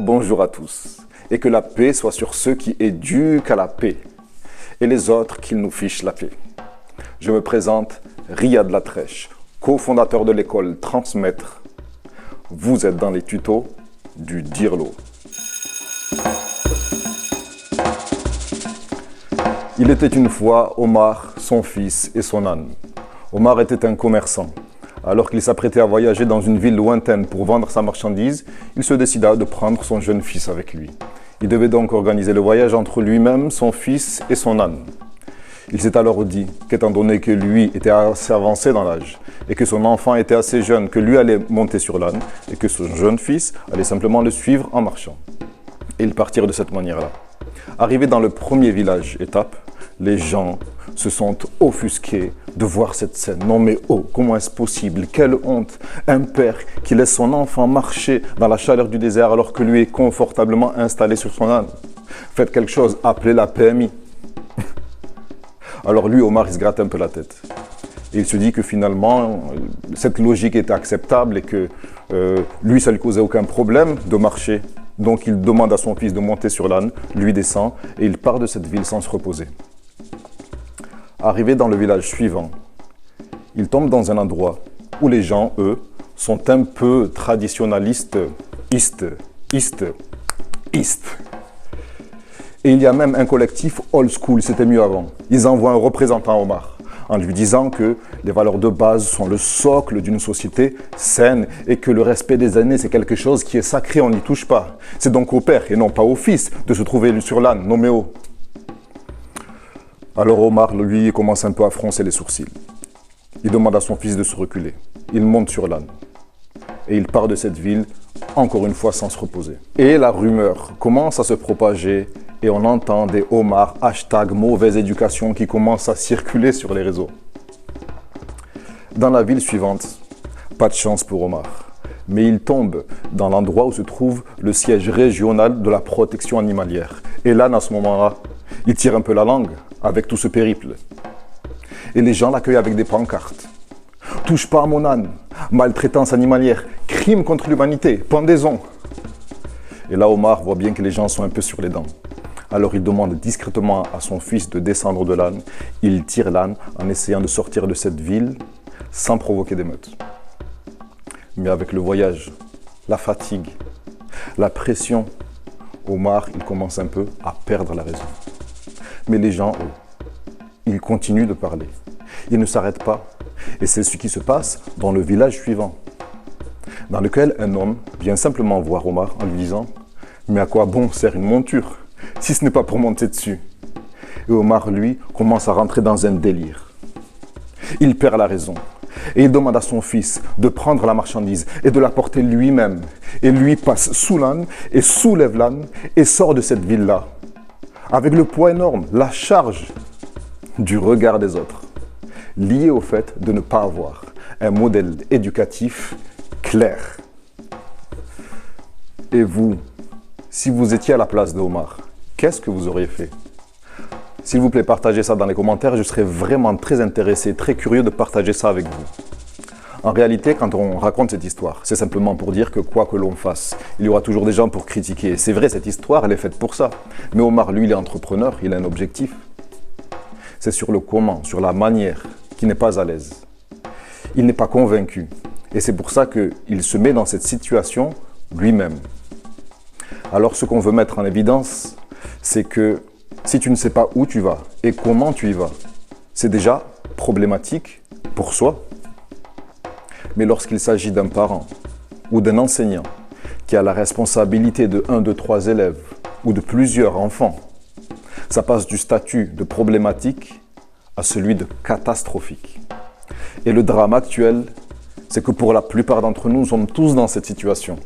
bonjour à tous, et que la paix soit sur ceux qui éduquent à la paix, et les autres qu'ils nous fichent la paix. Je me présente, Riyad Latrèche, cofondateur de l'école Transmettre. Vous êtes dans les tutos du Dirlo. Il était une fois Omar, son fils et son âne. Omar était un commerçant. Alors qu'il s'apprêtait à voyager dans une ville lointaine pour vendre sa marchandise, il se décida de prendre son jeune fils avec lui. Il devait donc organiser le voyage entre lui-même, son fils et son âne. Il s'est alors dit qu'étant donné que lui était assez avancé dans l'âge et que son enfant était assez jeune, que lui allait monter sur l'âne et que son jeune fils allait simplement le suivre en marchant. Et ils partirent de cette manière-là. Arrivés dans le premier village, étape, les gens se sont offusqués de voir cette scène. Non mais oh, comment est-ce possible? Quelle honte! Un père qui laisse son enfant marcher dans la chaleur du désert alors que lui est confortablement installé sur son âne. Faites quelque chose, appelez la PMI. Alors lui, Omar, il se gratte un peu la tête. Et il se dit que finalement, cette logique était acceptable et que lui, ça ne lui causait aucun problème de marcher. Donc il demande à son fils de monter sur l'âne, lui descend et il part de cette ville sans se reposer. Arrivé dans le village suivant, il tombe dans un endroit où les gens, eux, sont un peu traditionnalistes, Et il y a même un collectif old school, c'était mieux avant. Ils envoient un représentant à Omar en lui disant que les valeurs de base sont le socle d'une société saine et que le respect des aînés, c'est quelque chose qui est sacré, on n'y touche pas. C'est donc au père et non pas au fils de se trouver sur l'âne, nommé haut. Alors Omar, lui, commence un peu à froncer les sourcils. Il demande à son fils de se reculer. Il monte sur l'âne. Et il part de cette ville, encore une fois, sans se reposer. Et la rumeur commence à se propager et on entend des Omar #mauvaise éducation qui commencent à circuler sur les réseaux. Dans la ville suivante, pas de chance pour Omar. Mais il tombe dans l'endroit où se trouve le siège régional de la protection animalière. Et là, à ce moment-là, il tire un peu la langue avec tout ce périple. Et les gens l'accueillent avec des pancartes. Touche pas à mon âne, maltraitance animalière, crime contre l'humanité, pendaison. Et là, Omar voit bien que les gens sont un peu sur les dents. Alors il demande discrètement à son fils de descendre de l'âne. Il tire l'âne en essayant de sortir de cette ville sans provoquer d'émeute. Mais avec le voyage, la fatigue, la pression, Omar, il commence un peu à perdre la raison. Mais les gens, eux, ils continuent de parler. Ils ne s'arrêtent pas. Et c'est ce qui se passe dans le village suivant, dans lequel un homme vient simplement voir Omar en lui disant « Mais à quoi bon sert une monture, si ce n'est pas pour monter dessus ?» Et Omar, lui, commence à rentrer dans un délire. Il perd la raison. Et il demande à son fils de prendre la marchandise et de la porter lui-même. Et lui passe sous l'âne et soulève l'âne et sort de cette ville-là. Avec le poids énorme, la charge du regard des autres, lié au fait de ne pas avoir un modèle éducatif clair. Et vous, si vous étiez à la place d'Omar, qu'est-ce que vous auriez fait? S'il vous plaît, partagez ça dans les commentaires, je serais vraiment très intéressé, très curieux de partager ça avec vous. En réalité, quand on raconte cette histoire, c'est simplement pour dire que quoi que l'on fasse, il y aura toujours des gens pour critiquer. C'est vrai, cette histoire, elle est faite pour ça. Mais Omar, lui, il est entrepreneur, il a un objectif. C'est sur le comment, sur la manière, qu'il n'est pas à l'aise. Il n'est pas convaincu. Et c'est pour ça qu'il se met dans cette situation lui-même. Alors, ce qu'on veut mettre en évidence, c'est que si tu ne sais pas où tu vas et comment tu y vas, c'est déjà problématique pour soi. Mais lorsqu'il s'agit d'un parent ou d'un enseignant qui a la responsabilité de 1, 2, 3 élèves ou de plusieurs enfants, ça passe du statut de problématique à celui de catastrophique. Et le drame actuel, c'est que pour la plupart d'entre nous, nous sommes tous dans cette situation.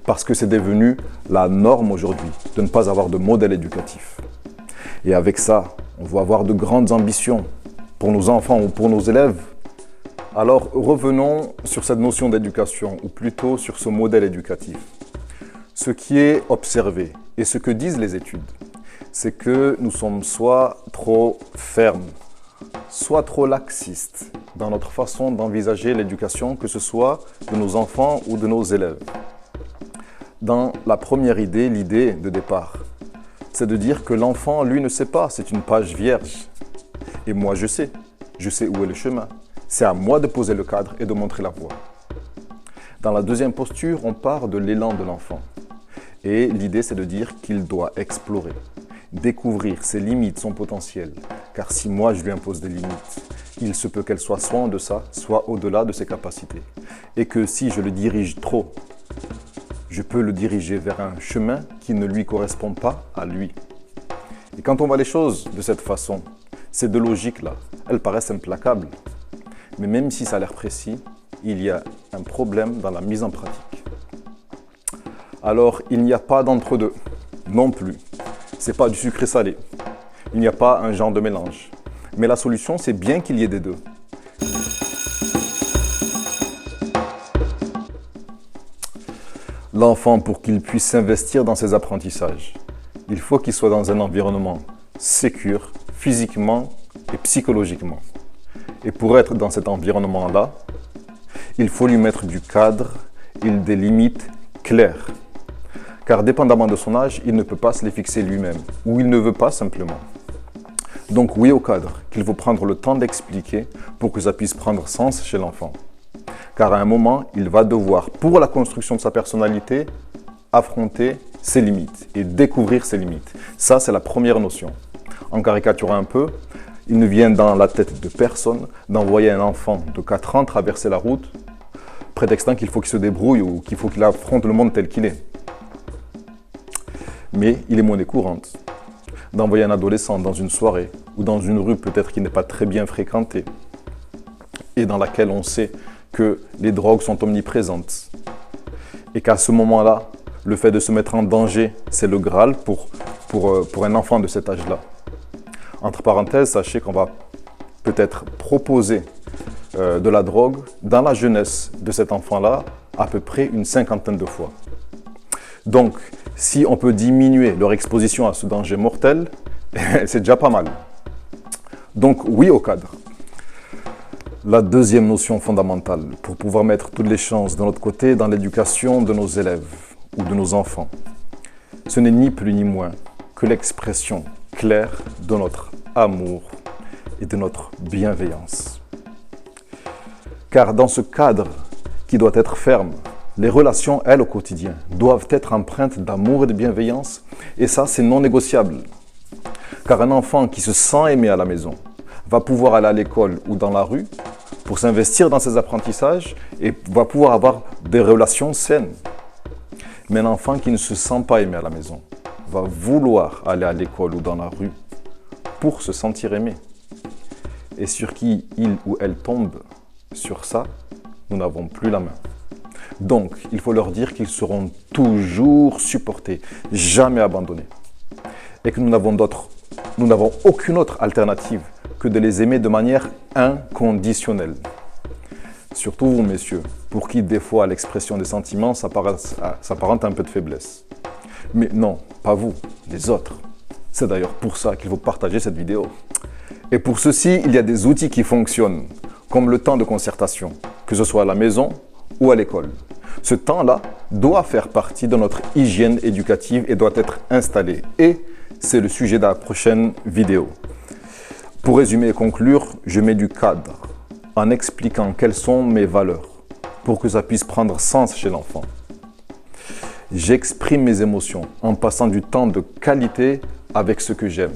Parce que c'est devenu la norme aujourd'hui de ne pas avoir de modèle éducatif. Et avec ça, on va avoir de grandes ambitions pour nos enfants ou pour nos élèves. Alors revenons sur cette notion d'éducation, ou plutôt sur ce modèle éducatif. Ce qui est observé et ce que disent les études, c'est que nous sommes soit trop fermes, soit trop laxistes dans notre façon d'envisager l'éducation, que ce soit de nos enfants ou de nos élèves. Dans la première idée, l'idée de départ, c'est de dire que l'enfant, lui, ne sait pas, c'est une page vierge. Et moi, je sais où est le chemin. C'est à moi de poser le cadre et de montrer la voie. Dans la deuxième posture, on part de l'élan de l'enfant. Et l'idée, c'est de dire qu'il doit explorer, découvrir ses limites, son potentiel. Car si moi, je lui impose des limites, il se peut qu'elles soient soit en deçà, soit au-delà de ses capacités. Et que si je le dirige trop, je peux le diriger vers un chemin qui ne lui correspond pas à lui. Et quand on voit les choses de cette façon, ces deux logiques-là, elles paraissent implacables. Mais même si ça a l'air précis, il y a un problème dans la mise en pratique. Alors, il n'y a pas d'entre-deux, non plus. C'est pas du sucré salé. Il n'y a pas un genre de mélange. Mais la solution, c'est bien qu'il y ait des deux. L'enfant, pour qu'il puisse s'investir dans ses apprentissages, il faut qu'il soit dans un environnement sécure, physiquement et psychologiquement. Et pour être dans cet environnement-là, il faut lui mettre du cadre et des limites claires. Car dépendamment de son âge, il ne peut pas se les fixer lui-même, ou il ne veut pas simplement. Donc oui au cadre, qu'il faut prendre le temps d'expliquer pour que ça puisse prendre sens chez l'enfant. Car à un moment, il va devoir, pour la construction de sa personnalité, affronter ses limites et découvrir ses limites. Ça, c'est la première notion. En caricaturant un peu, il ne vient dans la tête de personne d'envoyer un enfant de 4 ans traverser la route, prétextant qu'il faut qu'il se débrouille ou qu'il faut qu'il affronte le monde tel qu'il est. Mais il est monnaie courante d'envoyer un adolescent dans une soirée ou dans une rue peut-être qui n'est pas très bien fréquentée et dans laquelle on sait que les drogues sont omniprésentes et qu'à ce moment-là, le fait de se mettre en danger, c'est le Graal pour un enfant de cet âge-là. Entre parenthèses, sachez qu'on va peut-être proposer de la drogue dans la jeunesse de cet enfant-là à peu près une 50aine de fois. Donc, si on peut diminuer leur exposition à ce danger mortel, c'est déjà pas mal. Donc, oui au cadre. La deuxième notion fondamentale pour pouvoir mettre toutes les chances de notre côté dans l'éducation de nos élèves ou de nos enfants, ce n'est ni plus ni moins que l'expression claire de notre amour et de notre bienveillance. Car dans ce cadre qui doit être ferme, les relations, elles, au quotidien, doivent être empreintes d'amour et de bienveillance, et ça, c'est non négociable. Car un enfant qui se sent aimé à la maison va pouvoir aller à l'école ou dans la rue pour s'investir dans ses apprentissages et va pouvoir avoir des relations saines. Mais un enfant qui ne se sent pas aimé à la maison va vouloir aller à l'école ou dans la rue pour se sentir aimé. Et sur qui il ou elle tombe, sur ça, nous n'avons plus la main. Donc, il faut leur dire qu'ils seront toujours supportés, jamais abandonnés. Et que nous n'avons aucune autre alternative que de les aimer de manière inconditionnelle. Surtout vous, messieurs, pour qui des fois l'expression des sentiments s'apparente un peu de faiblesse. Mais non, pas vous, les autres. C'est d'ailleurs pour ça qu'il faut partager cette vidéo. Et pour ceci, il y a des outils qui fonctionnent, comme le temps de concertation, que ce soit à la maison ou à l'école. Ce temps-là doit faire partie de notre hygiène éducative et doit être installé. Et c'est le sujet de la prochaine vidéo. Pour résumer et conclure, je mets du cadre en expliquant quelles sont mes valeurs pour que ça puisse prendre sens chez l'enfant. J'exprime mes émotions en passant du temps de qualité avec ce que j'aime.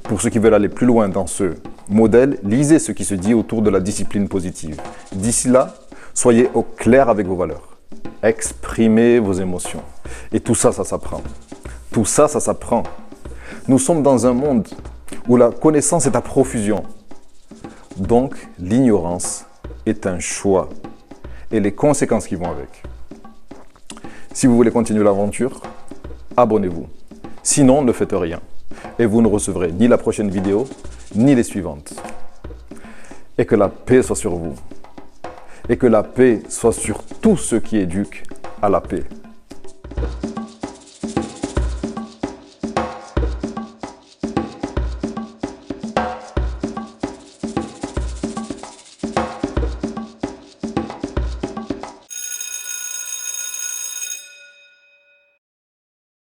Pour ceux qui veulent aller plus loin dans ce modèle, lisez ce qui se dit autour de la discipline positive. D'ici là, soyez au clair avec vos valeurs. Exprimez vos émotions. Et tout ça, ça s'apprend. Tout ça, ça s'apprend. Nous sommes dans un monde où la connaissance est à profusion. Donc, l'ignorance est un choix et les conséquences qui vont avec. Si vous voulez continuer l'aventure, abonnez-vous. Sinon, ne faites rien. Et vous ne recevrez ni la prochaine vidéo, ni les suivantes. Et que la paix soit sur vous. Et que la paix soit sur tous ceux qui éduquent à la paix.